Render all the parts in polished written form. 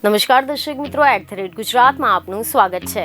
નમસ્કાર દર્શક મિત્રો, @ગુજરાતમાં આપનું સ્વાગત છે।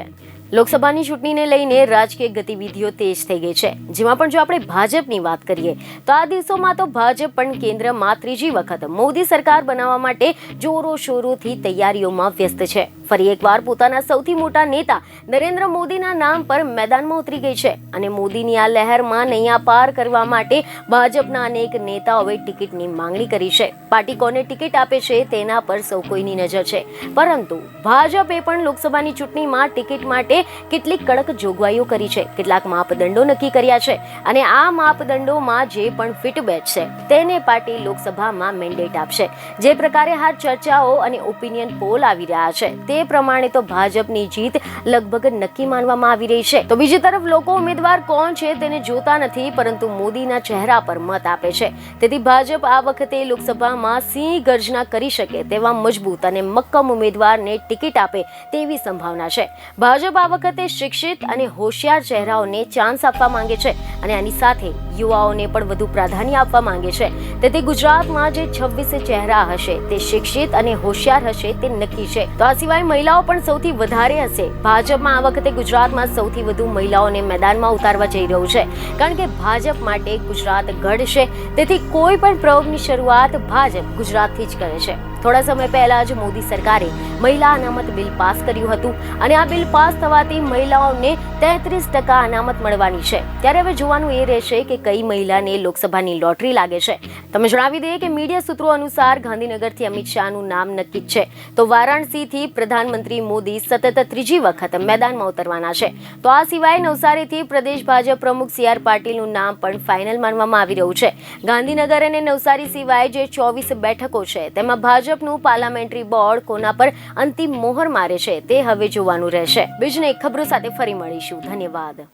લોકસભાની ચૂંટણીને લઈને રાજકીય ગતિવિધિઓ તેજ થઈ ગઈ છે, જેમાં પણ જો આપણે ભાજપની વાત કરીએ તો આ દિવસોમાં તો ભાજપ પણ કેન્દ્રમાં ત્રીજી વખત મોદી સરકાર બનાવવા માટે જોરો શોરોથી તૈયારીઓમાં વ્યસ્ત છે। ફરી એકવાર પોતાના સૌથી મોટા નેતા નરેન્દ્ર મોદીના નામ પર મેદાનમાં ઉતરી ગઈ છે અને મોદીની આ લહેરમાં નૈયા પાર કરવા માટે ભાજપના અનેક નેતાઓએ ટિકિટની માંગણી કરી છે। પાર્ટી કોને ટિકિટ આપે છે તેના પર સૌ કોઈની નજર છે, પરંતુ ભાજપે પણ લોકસભાની ચૂંટણીમાં ટિકિટ માટે કેટલીક કડક જોગવાઈઓ કરી છે, કેટલાક માપદંડો નક્કી કર્યા છે અને આ માપદંડોમાં જે પણ ફિટ બેસશે તેને પાર્ટી લોકસભામાં મેન્ડેટ આપશે। જે પ્રકારે હાલ ચર્ચાઓ અને ઓપિનિયન પોલ આવી રહ્યા છે તે પ્રમાણે તો ભાજપની જીત લગભગ નક્કી માનવામાં આવી રહી છે। તો બીજી તરફ લોકો ઉમેદવાર કોણ છે તેને જોતા નથી, પરંતુ મોદીના ચહેરા પર મત આપે છે। તેથી ભાજપ આ વખતે લોકસભામાં સિંહ ગર્જના કરી શકે તેવા મજબૂત અને મક્કમ ઉમેદવારને ટિકિટ આપે તેવી સંભાવના છે। ભાજપ આ વખતે શિક્ષિત અને હોશિયાર ચહેરાઓને ચાન્સ આપવા માંગે છે અને આની સાથે યુવાઓને પણ વધુ પ્રાધાન્ય આપવા માંગે છે। તેથી ગુજરાતમાં જે 26 ચહેરા હશે તે શિક્ષિત અને હોશિયાર હશે તે નક્કી છે। તો આ સિવાય મહિલાઓ પણ સૌથી વધારે હશે। ભાજપમાં આ વખતે ગુજરાતમાં સૌથી વધુ મહિલાઓને મેદાનમાં ઉતારવા જઈ રહ્યું છે, કારણ કે ભાજપ માટે ગુજરાત ગઢ છે। તેથી કોઈ પણ પ્રયોગની શરૂઆત ભાજપ ગુજરાતથી જ કરે છે। થોડા સમય પહેલા જ મોદી સરકારે મહિલા અનામત બિલ પાસ કર્યું હતું અને આ બિલ પાસ થવાથી મહિલાઓને 33% અનામત મળવાની છે। ત્યારે હવે જોવાનું એ રહેશે કે કઈ મહિલાને લોકસભાની લોટરી લાગે છે। તમે જણાવી દઈએ કે મીડિયા સૂત્રો અનુસાર ગાંધીનગરથી અમિત શાહનું નામ નક્કી છે, તો વારાણસીથી પ્રધાનમંત્રી મોદી સતત ત્રીજી વખત મેદાનમાં ઉતરવાના છે। તો આ સિવાય નવસારીથી પ્રદેશ ભાજપ પ્રમુખ CR પાટીલનું નામ પણ ફાઇનલ માનવામાં આવી રહ્યું છે। ગાંધીનગર અને નવસારી સિવાય જે 24 બેઠકો છે તેમાં ભાજપનું પાર્લામેન્ટરી બોર્ડ કોના પર અંતિમ મોહર મારે છે તે હવે જોવાનું રહેશે। બીજને ખબરો સાથે ફરી મળીશું। ધન્યવાદ।